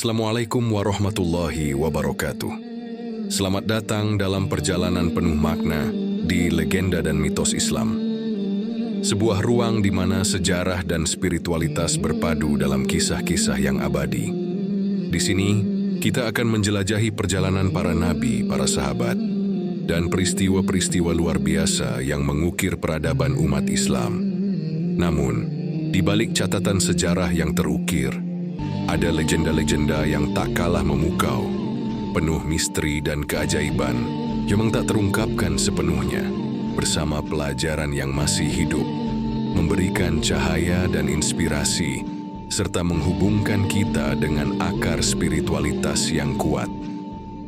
Assalamualaikum warahmatullahi wabarakatuh. Selamat datang dalam perjalanan penuh makna di legenda dan mitos Islam. Sebuah ruang di mana sejarah dan spiritualitas berpadu dalam kisah-kisah yang abadi. Di sini, kita akan menjelajahi perjalanan para nabi, para sahabat, dan peristiwa-peristiwa luar biasa yang mengukir peradaban umat Islam. Namun, di balik catatan sejarah yang terukir, ada legenda-legenda yang tak kalah memukau, penuh misteri dan keajaiban yang tak terungkapkan sepenuhnya, bersama pelajaran yang masih hidup, memberikan cahaya dan inspirasi, serta menghubungkan kita dengan akar spiritualitas yang kuat.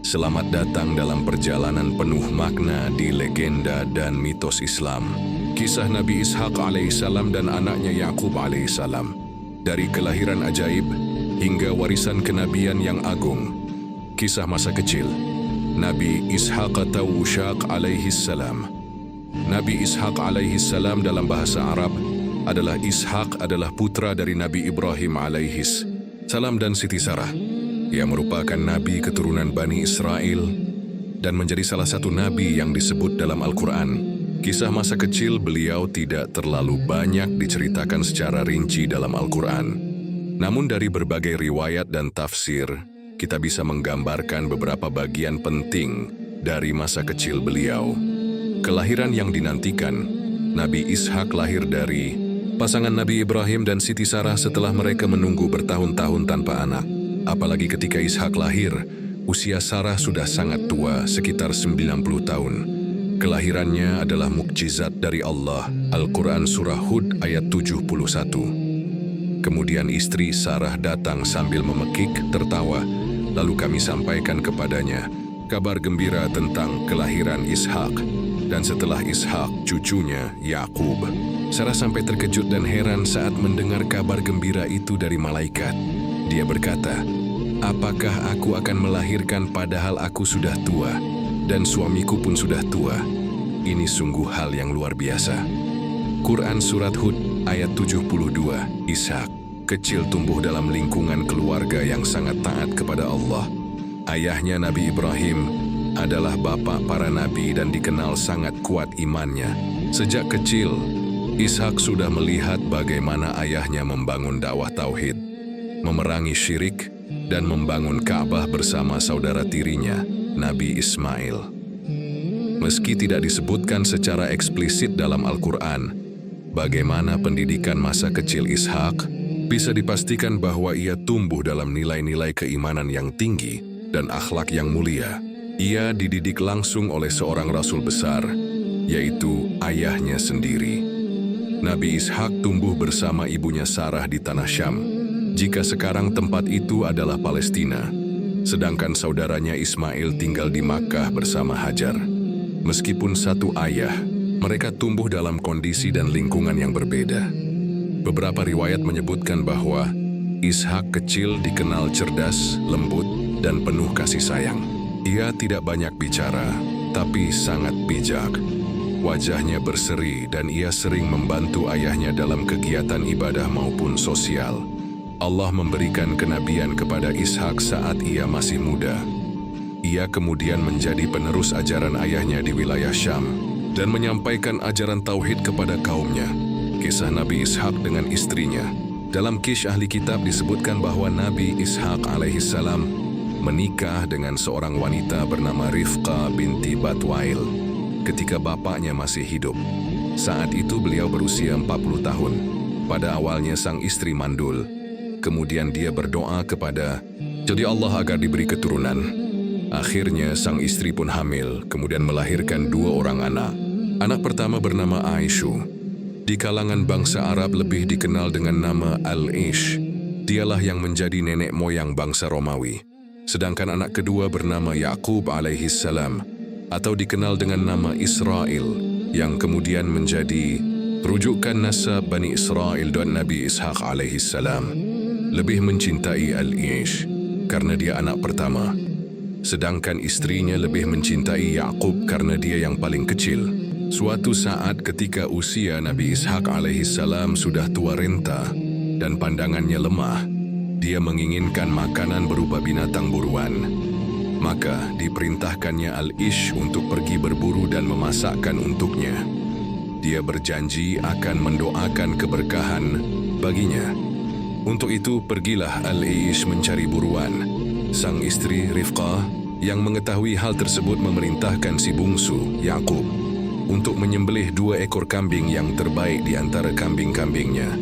Selamat datang dalam perjalanan penuh makna di legenda dan mitos Islam. Kisah Nabi Ishaq alaihissalam dan anaknya Yaqub alaihissalam. Dari kelahiran ajaib hingga warisan kenabian yang agung. Kisah masa kecil Nabi Ishaq atau Ushaq alaihissalam. Nabi Ishaq alaihissalam dalam bahasa Arab adalah Ishaq adalah putra dari Nabi Ibrahim alaihis salam dan Siti Sarah. Ia merupakan nabi keturunan Bani Israel dan menjadi salah satu nabi yang disebut dalam Al-Quran. Kisah masa kecil beliau tidak terlalu banyak diceritakan secara rinci dalam Al-Quran. Namun dari berbagai riwayat dan tafsir, kita bisa menggambarkan beberapa bagian penting dari masa kecil beliau. Kelahiran yang dinantikan, Nabi Ishaq lahir dari pasangan Nabi Ibrahim dan Siti Sarah setelah mereka menunggu bertahun-tahun tanpa anak. Apalagi ketika Ishaq lahir, usia Sarah sudah sangat tua, sekitar 90 tahun. Kelahirannya adalah mukjizat dari Allah. Al-Quran Surah Hud ayat 71. Kemudian istri Sarah datang sambil memekik, tertawa. Lalu kami sampaikan kepadanya kabar gembira tentang kelahiran Ishaq. Dan setelah Ishaq, cucunya Yaqub. Sarah sampai terkejut dan heran saat mendengar kabar gembira itu dari malaikat. Dia berkata, "Apakah aku akan melahirkan padahal aku sudah tua dan suamiku pun sudah tua? Ini sungguh hal yang luar biasa." Quran Surat Hud ayat 72. Ishaq kecil tumbuh dalam lingkungan keluarga yang sangat taat kepada Allah. Ayahnya Nabi Ibrahim adalah bapak para nabi dan dikenal sangat kuat imannya. Sejak kecil, Ishaq sudah melihat bagaimana ayahnya membangun dakwah tauhid, memerangi syirik, dan membangun Ka'bah bersama saudara tirinya, Nabi Ismail. Meski tidak disebutkan secara eksplisit dalam Al-Quran, bagaimana pendidikan masa kecil Ishaq, bisa dipastikan bahwa ia tumbuh dalam nilai-nilai keimanan yang tinggi dan akhlak yang mulia. Ia dididik langsung oleh seorang rasul besar, yaitu ayahnya sendiri. Nabi Ishaq tumbuh bersama ibunya Sarah di tanah Syam, jika sekarang tempat itu adalah Palestina, sedangkan saudaranya Ismail tinggal di Makkah bersama Hajar. Meskipun satu ayah, mereka tumbuh dalam kondisi dan lingkungan yang berbeda. Beberapa riwayat menyebutkan bahwa Ishaq kecil dikenal cerdas, lembut, dan penuh kasih sayang. Ia tidak banyak bicara, tapi sangat bijak. Wajahnya berseri dan ia sering membantu ayahnya dalam kegiatan ibadah maupun sosial. Allah memberikan kenabian kepada Ishaq saat ia masih muda. Ia kemudian menjadi penerus ajaran ayahnya di wilayah Syam dan menyampaikan ajaran tauhid kepada kaumnya. Kisah Nabi Ishaq dengan istrinya. Dalam Kish ahli kitab disebutkan bahwa Nabi Ishaq alaihissalam menikah dengan seorang wanita bernama Rifqa binti Batwail ketika bapaknya masih hidup. Saat itu beliau berusia 40 tahun. Pada awalnya sang istri mandul. Kemudian dia berdoa kepada jadi Allah agar diberi keturunan. Akhirnya sang istri pun hamil, kemudian melahirkan 2 orang anak. Anak pertama bernama Aisyu. Di kalangan bangsa Arab lebih dikenal dengan nama Al-Ish. Dialah yang menjadi nenek moyang bangsa Romawi. Sedangkan anak kedua bernama Yaqub alaihissalam, atau dikenal dengan nama Israel, yang kemudian menjadi rujukan nasab Bani Israel dan Nabi Ishaq alaihissalam. Lebih mencintai Al-Ish karena dia anak pertama. Sedangkan istrinya lebih mencintai Yaqub karena dia yang paling kecil. Suatu saat ketika usia Nabi Ishaq alaihissalam sudah tua renta dan pandangannya lemah, dia menginginkan makanan berupa binatang buruan. Maka diperintahkannya Al-Ish untuk pergi berburu dan memasakkan untuknya. Dia berjanji akan mendoakan keberkahan baginya. Untuk itu pergilah Al-Ish mencari buruan. Sang istri Rifqah yang mengetahui hal tersebut memerintahkan si bungsu, Yakub, untuk menyembelih 2 ekor kambing yang terbaik di antara kambing-kambingnya,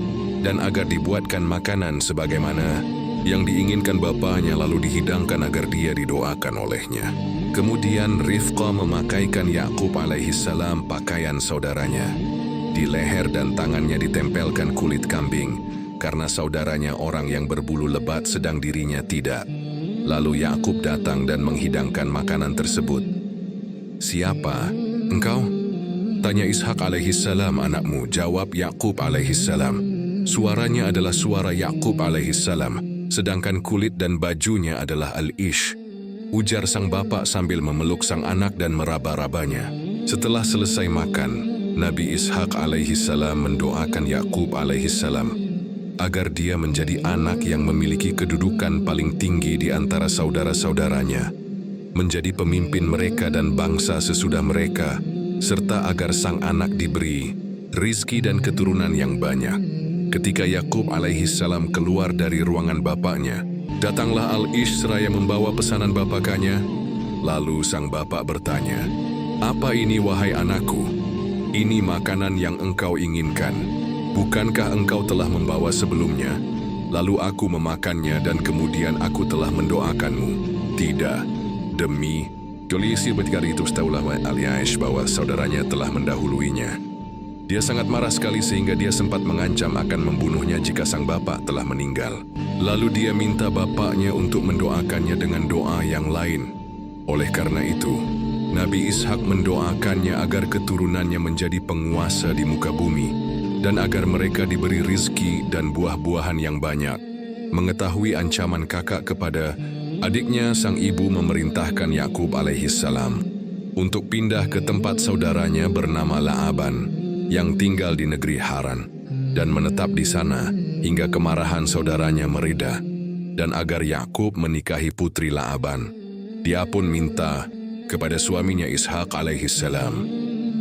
dan agar dibuatkan makanan sebagaimana yang diinginkan bapaknya lalu dihidangkan agar dia didoakan olehnya. Kemudian Rifqah memakaikan Yakub alaihissalam pakaian saudaranya. Di leher dan tangannya ditempelkan kulit kambing, karena saudaranya orang yang berbulu lebat sedang dirinya tidak. Lalu Yakub datang dan menghidangkan makanan tersebut. "Siapa engkau?" tanya Ishak alaihissalam. "Anakmu," jawab Yakub alaihissalam. Suaranya adalah suara Yakub alaihissalam, sedangkan kulit dan bajunya adalah Al-Ish, ujar sang bapak sambil memeluk sang anak dan meraba-rabanya. Setelah selesai makan, Nabi Ishak alaihissalam mendoakan Yakub alaihissalam agar dia menjadi anak yang memiliki kedudukan paling tinggi di antara saudara-saudaranya, menjadi pemimpin mereka dan bangsa sesudah mereka, serta agar sang anak diberi rizki dan keturunan yang banyak. Ketika Yakub alaihissalam keluar dari ruangan bapaknya, datanglah Al-Ish seraya membawa pesanan bapaknya. Lalu sang bapak bertanya, "Apa ini wahai anakku? Ini makanan yang engkau inginkan. Bukankah engkau telah membawa sebelumnya? Lalu aku memakannya dan kemudian aku telah mendoakanmu." "Tidak, demi..." Kondisi ketika itu setahulah Al-Ish bahwa saudaranya telah mendahuluinya. Dia sangat marah sekali sehingga dia sempat mengancam akan membunuhnya jika sang bapak telah meninggal. Lalu dia minta bapaknya untuk mendoakannya dengan doa yang lain. Oleh karena itu, Nabi Ishak mendoakannya agar keturunannya menjadi penguasa di muka bumi dan agar mereka diberi rizki dan buah-buahan yang banyak. Mengetahui ancaman kakak kepada adiknya, sang ibu memerintahkan Yakub alaihissalam untuk pindah ke tempat saudaranya bernama La'aban yang tinggal di negeri Haran dan menetap di sana hingga kemarahan saudaranya mereda, dan agar Yakub menikahi putri La'aban. Dia pun minta kepada suaminya Ishak alaihissalam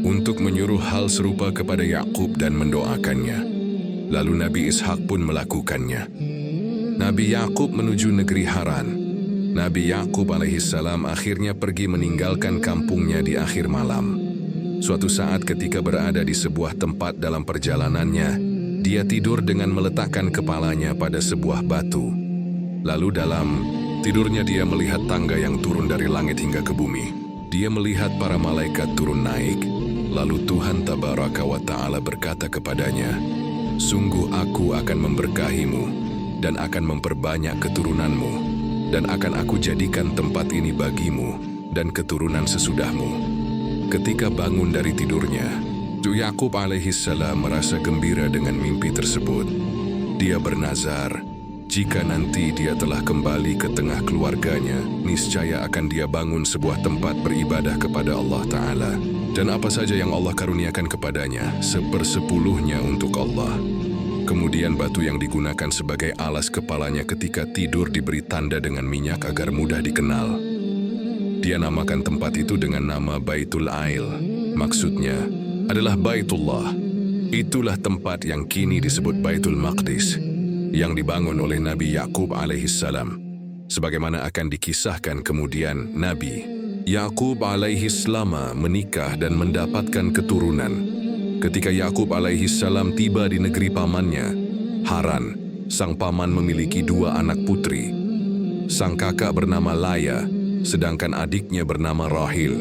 untuk menyuruh hal serupa kepada Yakub dan mendoakannya. Lalu Nabi Ishak pun melakukannya. Nabi Yakub menuju negeri Haran. Nabi Yakub alaihissalam akhirnya pergi meninggalkan kampungnya di akhir malam. Suatu saat ketika berada di sebuah tempat dalam perjalanannya, dia tidur dengan meletakkan kepalanya pada sebuah batu. Lalu dalam tidurnya dia melihat tangga yang turun dari langit hingga ke bumi. Dia melihat para malaikat turun naik. Lalu Tuhan Tabaraka wa Ta'ala berkata kepadanya, "Sungguh aku akan memberkahimu dan akan memperbanyak keturunanmu, dan akan aku jadikan tempat ini bagimu dan keturunan sesudahmu." Ketika bangun dari tidurnya, Yakub alaihissalam merasa gembira dengan mimpi tersebut. Dia bernazar, jika nanti dia telah kembali ke tengah keluarganya, niscaya akan dia bangun sebuah tempat beribadah kepada Allah Ta'ala. Dan apa saja yang Allah karuniakan kepadanya, 1/10-nya untuk Allah. Kemudian batu yang digunakan sebagai alas kepalanya ketika tidur diberi tanda dengan minyak agar mudah dikenal. Dia namakan tempat itu dengan nama Baitul Ail. Maksudnya adalah Baitullah. Itulah tempat yang kini disebut Baitul Maqdis, yang dibangun oleh Nabi Yakub alaihissalam. Sebagaimana akan dikisahkan kemudian, Nabi Yakub alaihissalam menikah dan mendapatkan keturunan. Ketika Yakub alaihissalam tiba di negeri pamannya, Haran, sang paman memiliki 2 anak putri. Sang kakak bernama Laya, sedangkan adiknya bernama Rahil.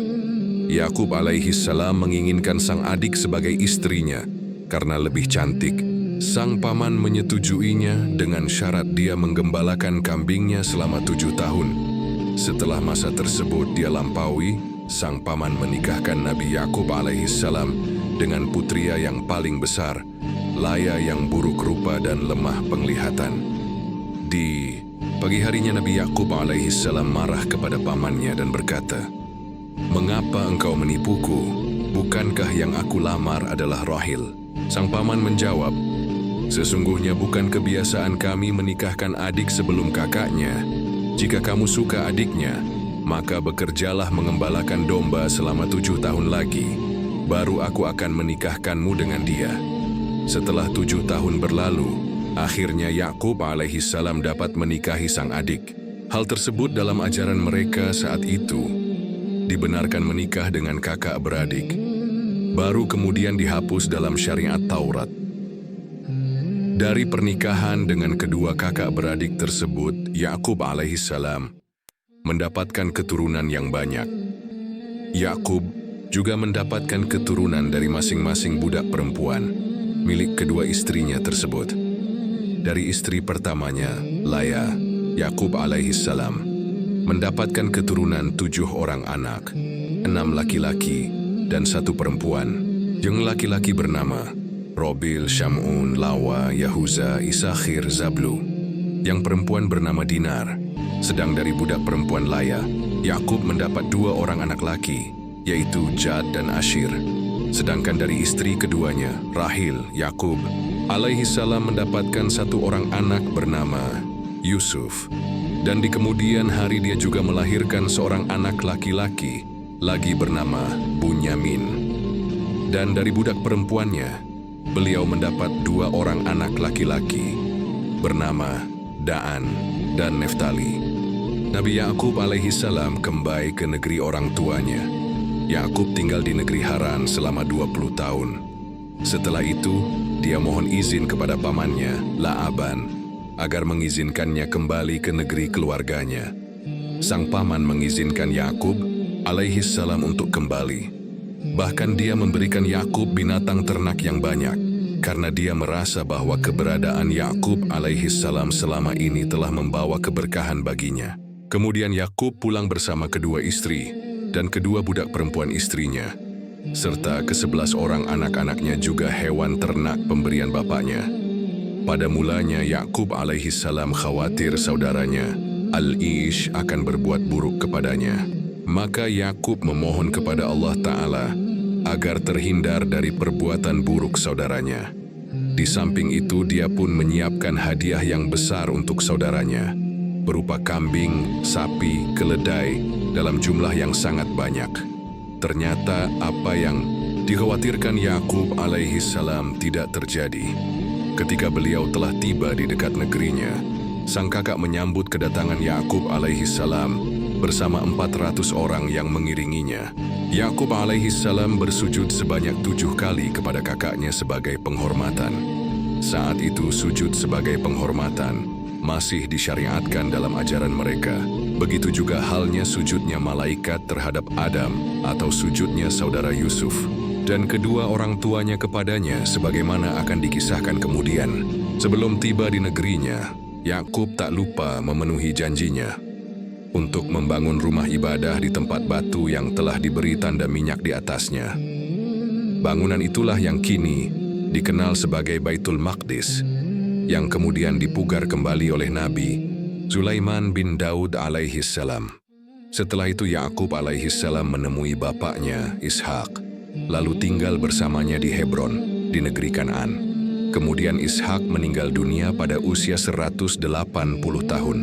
Yakub alaihissalam menginginkan sang adik sebagai istrinya karena lebih cantik. Sang paman menyetujuinya dengan syarat dia menggembalakan kambingnya selama 7 tahun. Setelah masa tersebut dia lampaui, sang paman menikahkan Nabi Yakub alaihissalam dengan putria yang paling besar, Laya yang buruk rupa dan lemah penglihatan. Di pagi harinya Nabi Yakub alaihissalam marah kepada pamannya dan berkata, "Mengapa engkau menipuku? Bukankah yang aku lamar adalah Rahil?" Sang paman menjawab, Sesungguhnya bukan kebiasaan kami menikahkan adik sebelum kakaknya. Jika kamu suka adiknya, maka bekerjalah mengembalakan domba selama 7 tahun lagi. Baru aku akan menikahkanmu dengan dia. Setelah 7 tahun berlalu, akhirnya Yakub alaihissalam dapat menikahi sang adik. Hal tersebut dalam ajaran mereka saat itu dibenarkan menikah dengan kakak beradik. Baru kemudian dihapus dalam syariat Taurat. Dari pernikahan dengan kedua kakak beradik tersebut, Yakub alaihissalam mendapatkan keturunan yang banyak. Yakub juga mendapatkan keturunan dari masing-masing budak perempuan milik kedua istrinya tersebut. Dari istri pertamanya, Laya, Yakub alaihissalam mendapatkan keturunan 7 orang anak, 6 laki-laki dan 1 perempuan. Yang laki-laki bernama Robil, Syamun, Lawa, Yahuza, Isakhir, Zablu. Yang perempuan bernama Dinar. Sedang dari budak perempuan Laya, Yakub mendapat 2 orang anak laki, yaitu Jad dan Ashir. Sedangkan dari istri keduanya, Rahil, Yakub alaihissalam mendapatkan 1 orang anak bernama Yusuf. Dan di kemudian hari dia juga melahirkan seorang anak laki-laki lagi bernama Bunyamin. Dan dari budak perempuannya, beliau mendapat 2 orang anak laki-laki bernama Daan dan Neftali. Nabi Yakub alaihissalam kembali ke negeri orang tuanya. Yakub tinggal di negeri Haran selama 20 tahun. Setelah itu, dia mohon izin kepada pamannya, La'aban, agar mengizinkannya kembali ke negeri keluarganya. Sang paman mengizinkan Yakub alaihissalam untuk kembali. Bahkan dia memberikan Yakub binatang ternak yang banyak, karena dia merasa bahwa keberadaan Yakub alaihissalam selama ini telah membawa keberkahan baginya. Kemudian Yakub pulang bersama kedua istri dan kedua budak perempuan istrinya, serta ke-11 orang anak-anaknya juga hewan ternak pemberian bapaknya. Pada mulanya Yakub alaihissalam khawatir saudaranya Al-Ish akan berbuat buruk kepadanya. Maka Yakub memohon kepada Allah Ta'ala agar terhindar dari perbuatan buruk saudaranya. Di samping itu dia pun menyiapkan hadiah yang besar untuk saudaranya, berupa kambing, sapi, keledai dalam jumlah yang sangat banyak. Ternyata apa yang dikhawatirkan Yakub alaihissalam tidak terjadi. Ketika beliau telah tiba di dekat negerinya, sang kakak menyambut kedatangan Yakub alaihissalam bersama 400 orang yang mengiringinya. Yakub alaihissalam bersujud sebanyak 7 kali kepada kakaknya sebagai penghormatan. Saat itu sujud sebagai penghormatan masih disyariatkan dalam ajaran mereka. Begitu juga halnya sujudnya malaikat terhadap Adam atau sujudnya saudara Yusuf dan kedua orang tuanya kepadanya sebagaimana akan dikisahkan kemudian. Sebelum tiba di negerinya, Yakub tak lupa memenuhi janjinya untuk membangun rumah ibadah di tempat batu yang telah diberi tanda minyak di atasnya. Bangunan itulah yang kini dikenal sebagai Baitul Maqdis, yang kemudian dipugar kembali oleh Nabi Sulaiman bin Daud alaihissalam. Setelah itu Yakub alaihissalam menemui bapaknya Ishak, lalu tinggal bersamanya di Hebron, di negeri Kanaan. Kemudian Ishak meninggal dunia pada usia 180 tahun.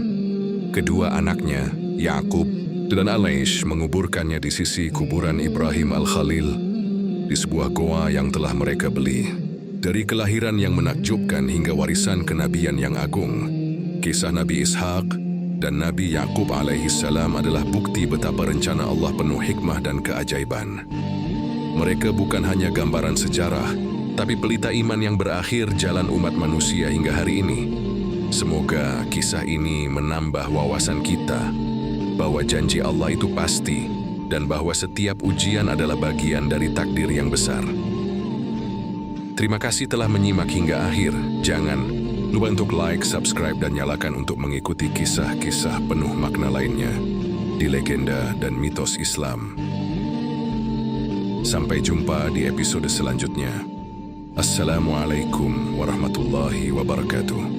Kedua anaknya, Yakub dan Al-Ish, menguburkannya di sisi kuburan Ibrahim Al-Khalil di sebuah goa yang telah mereka beli. Dari kelahiran yang menakjubkan hingga warisan kenabian yang agung, kisah Nabi Ishak dan Nabi Yakub alaihissalam adalah bukti betapa rencana Allah penuh hikmah dan keajaiban. Mereka bukan hanya gambaran sejarah, tapi pelita iman yang berakhir jalan umat manusia hingga hari ini. Semoga kisah ini menambah wawasan kita bahwa janji Allah itu pasti dan bahwa setiap ujian adalah bagian dari takdir yang besar. Terima kasih telah menyimak hingga akhir. Jangan lupa untuk like, subscribe, dan nyalakan untuk mengikuti kisah-kisah penuh makna lainnya di legenda dan mitos Islam. Sampai jumpa di episode selanjutnya. Assalamualaikum warahmatullahi wabarakatuh.